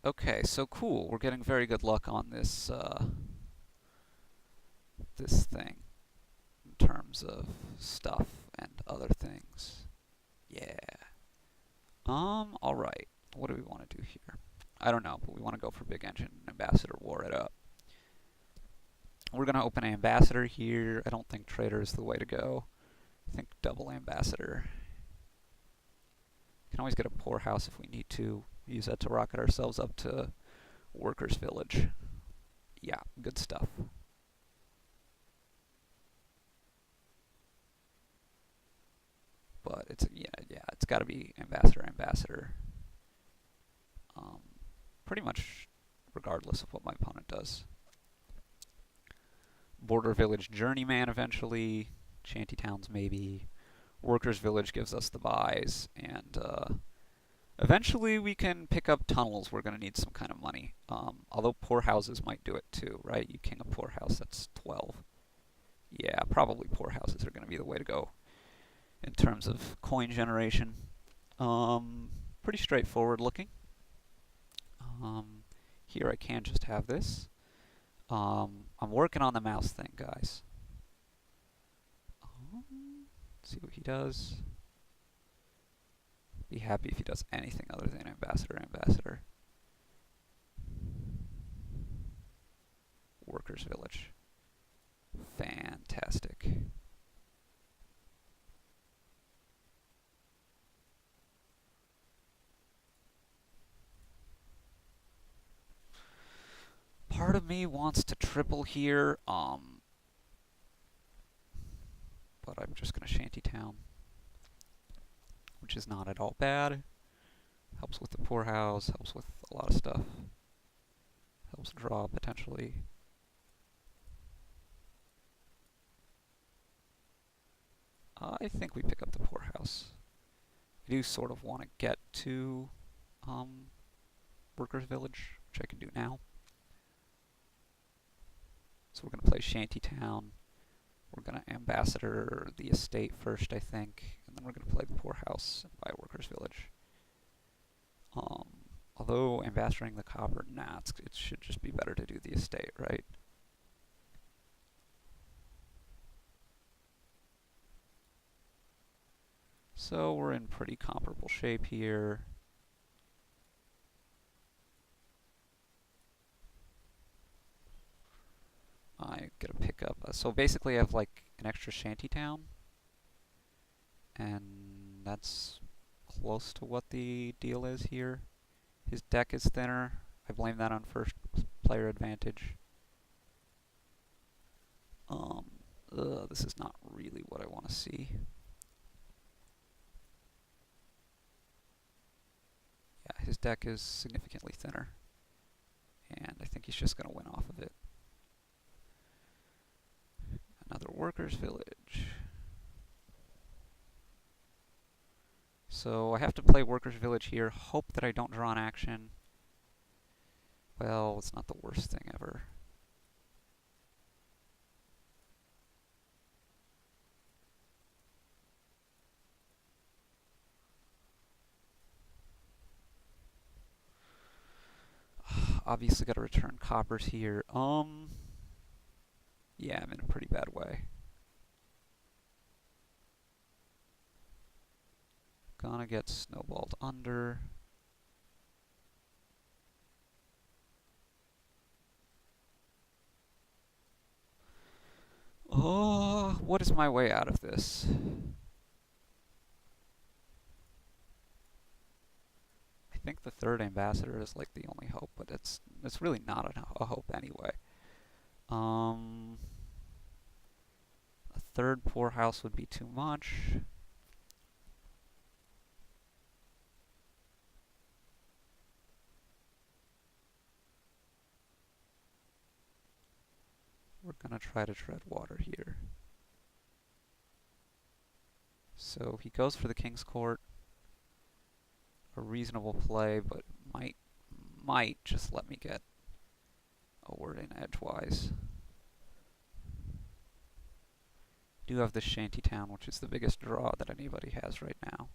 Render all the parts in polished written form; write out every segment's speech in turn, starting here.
Okay, so cool. We're getting very good luck on this thing in terms of stuff and other things. Yeah. All right. What do we want to do here? I don't know, but we want to go for big engine and ambassador war it up. We're gonna open an ambassador here. I don't think trader is the way to go. I think double ambassador. Can always get a poorhouse if we need to. Use that to rocket ourselves up to workers' village. Yeah, good stuff. But it's it's got to be ambassador. Um, Pretty much regardless of what my opponent does. Border village journeyman eventually. Shanty towns maybe. Workers' village gives us the buys, and eventually we can pick up tunnels. We're going to need some kind of money. Although poor houses might do it too, right? You king a poor house, that's 12. Yeah, probably poor houses are going to be the way to go in terms of coin generation. Pretty straightforward looking. Here I can just have this. I'm working on the mouse thing, guys. See what he does. Be happy if he does anything other than ambassador. Workers' village. Fantastic. Part of me wants to triple here, but I'm just going to shanty town, which is not at all bad. Helps with the poorhouse, helps with a lot of stuff. Helps draw, potentially. I think we pick up the poorhouse. I do sort of want to get to Workers' Village, which I can do now. So we're going to play Shantytown. We're going to ambassador the estate first, I think, and then we're going to play the poorhouse and buy Workers' Village. Although ambassadoring the copper, nah, it should just be better to do the estate, right? So we're in pretty comparable shape here. I get a pickup. So basically I have like an extra shantytown, and that's close to what the deal is here. His deck is thinner. I blame that on first player advantage. This is not really what I want to see. Yeah, his deck is significantly thinner, and I think he's just going to win off of it. Another workers' village. So I have to play workers' village here, hope that I don't draw an action. Well, it's not the worst thing ever. Obviously got to return coppers here. Yeah, I'm in a pretty bad way. Gonna get snowballed under. Oh, what is my way out of this? I think the third ambassador is like the only hope, but it's really not a hope anyway. A third poorhouse would be too much. We're gonna try to tread water here. So he goes for the King's Court. A reasonable play, but might just let me get a word in edgewise. Do have this Shantytown, which is the biggest draw that anybody has right now.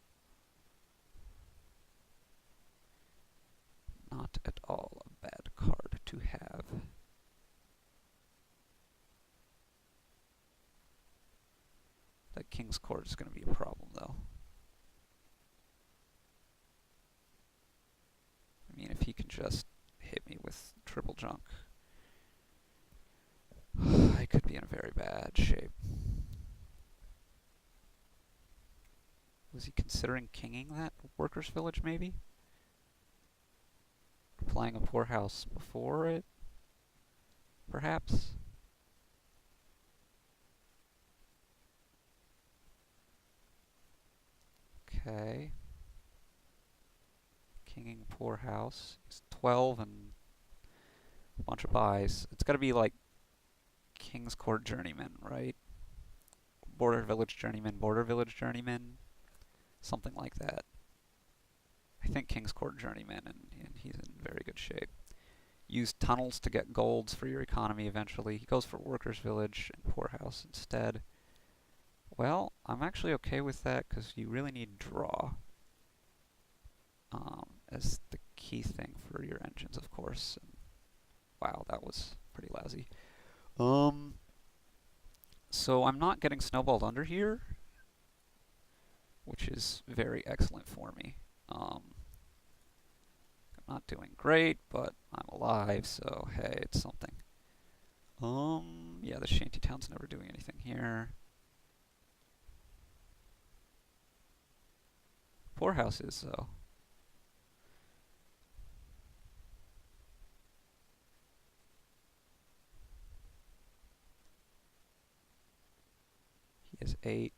Not at all. you have? That King's Court is going to be a problem, though. I mean, if he can just hit me with triple junk, I could be in a very bad shape. Was he considering kinging that workers' village, maybe? Playing a poorhouse before it, perhaps? Okay. Kinging poorhouse. He's 12 and a bunch of buys. It's got to be like King's Court Journeyman, right? Border Village Journeyman, Border Village Journeyman. Something like that. I think King's Court Journeyman, and he's in very good shape. Use tunnels to get golds for your economy eventually. He goes for Workers' Village and Poorhouse instead. Well, I'm actually okay with that because you really need draw as the key thing for your engines, of course. And wow, that was pretty lousy. So I'm not getting snowballed under here, which is very excellent for me. I'm not doing great, but I'm alive, so hey, it's something. Yeah, the shantytown's never doing anything here. Poorhouse is, though. He has 8.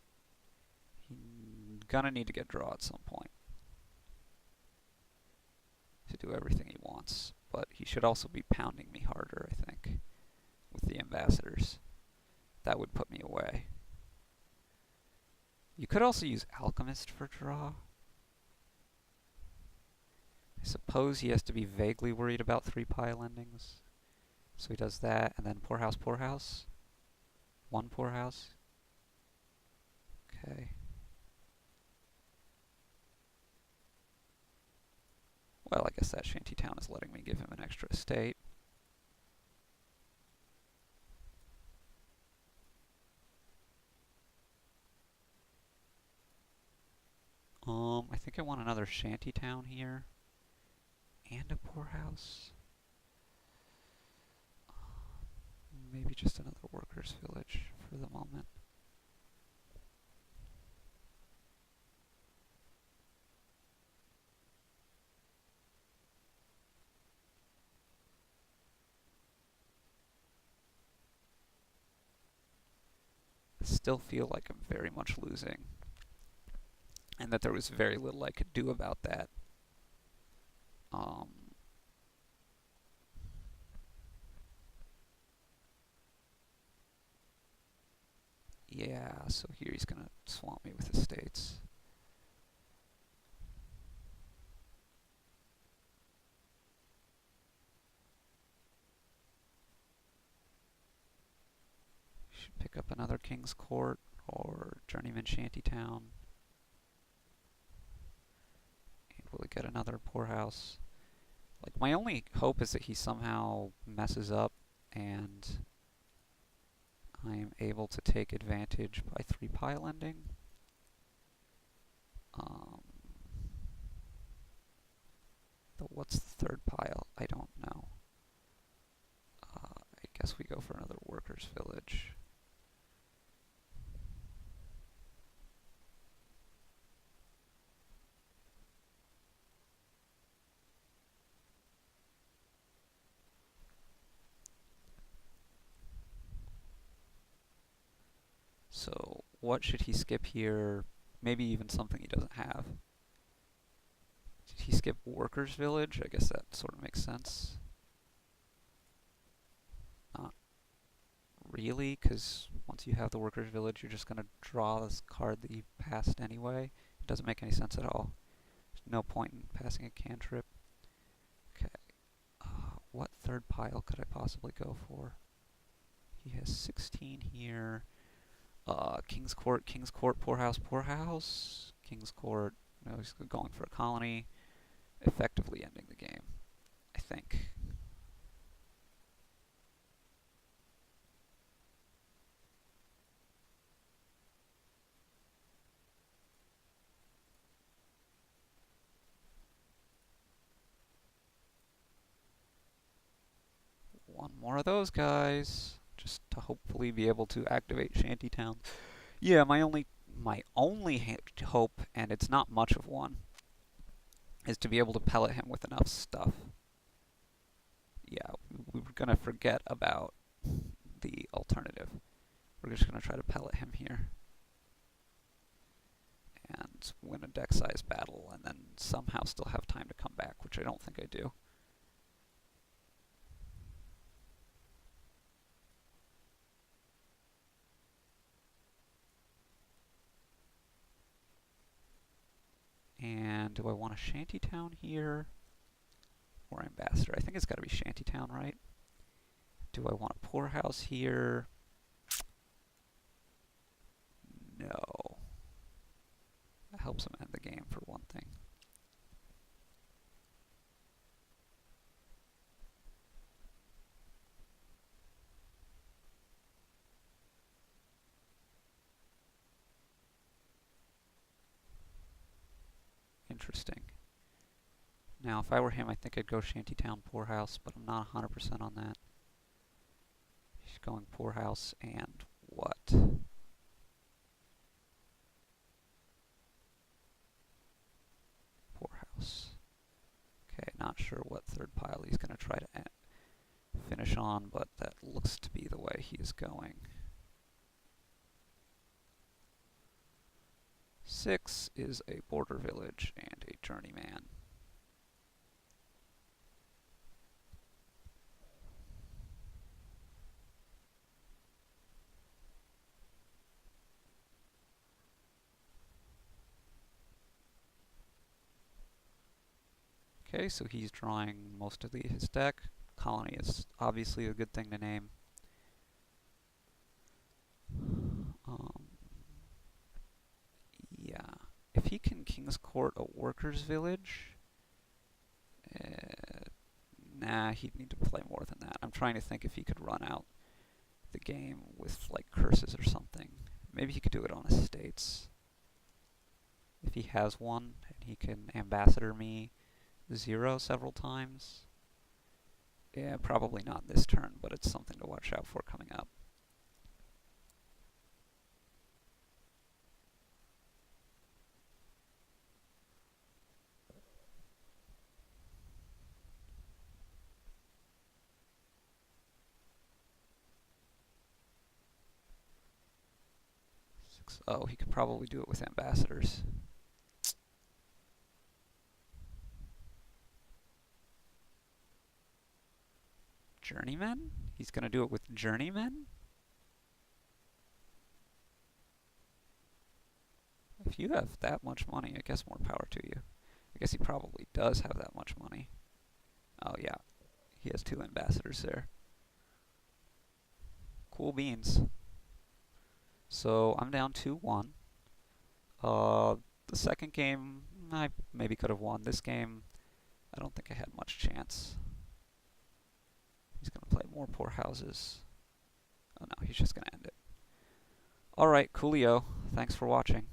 He's gonna need to get draw at some point to do everything he wants, but he should also be pounding me harder, I think, with the ambassadors. That would put me away. You could also use Alchemist for draw. I suppose he has to be vaguely worried about 3 pile endings. So he does that, and then Poorhouse, Poorhouse. 1 Poorhouse. Okay. Well, I guess that shantytown is letting me give him an extra estate. I think I want another shantytown here. And a poorhouse. Maybe just another workers' village for the moment. I still feel like I'm very much losing, and that there was very little I could do about that. Yeah, so here he's gonna swamp me with estates. Should pick up another King's Court or Journeyman Shantytown. And will he get another poorhouse? Like, my only hope is that he somehow messes up and I am able to take advantage by 3 pile ending. What's the 3rd pile? I don't know. I guess we go for another workers' village. So what should he skip here? Maybe even something he doesn't have. Did he skip Workers' Village? I guess that sort of makes sense. Not really, because once you have the Workers' Village, you're just going to draw this card that you passed anyway. It doesn't make any sense at all. There's no point in passing a cantrip. Okay. What 3rd pile could I possibly go for? He has 16 here. King's Court, Poorhouse, Poorhouse. King's Court, no, he's going for a colony. Effectively ending the game, I think. more of those guys, just to hopefully be able to activate Shantytown. Yeah, my only hope, and it's not much of one, is to be able to pellet him with enough stuff. Yeah, we were gonna forget about the alternative. We're just gonna try to pellet him here and win a deck size battle, and then somehow still have time to come back, which I don't think I do. And do I want a Shantytown here or Ambassador? I think it's got to be Shantytown, right? Do I want a Poorhouse here? No. That helps him end the game for one thing. Interesting. Now, if I were him, I think I'd go Shantytown Poorhouse, but I'm not 100% on that. He's going Poorhouse and what? Poorhouse. Okay, not sure what third pile he's going to try to finish on, but that looks to be the way he is going. 6 is a border village and a journeyman. Okay, so he's drawing most of his deck. Colony is obviously a good thing to name. Yeah, if he can King's Court a workers' village, nah, he'd need to play more than that. I'm trying to think if he could run out the game with like curses or something. Maybe he could do it on estates. If he has one and he can ambassador me 0 several times. Yeah, probably not this turn, but it's something to watch out for coming up. Oh, he could probably do it with ambassadors. Journeymen? He's going to do it with journeymen? If you have that much money, I guess more power to you. I guess he probably does have that much money. Oh yeah, he has 2 ambassadors there. Cool beans. So I'm down 2-1. The second game, I maybe could have won. This game, I don't think I had much chance. He's going to play more Poorhouses. Oh no, he's just going to end it. Alright, coolio. Thanks for watching.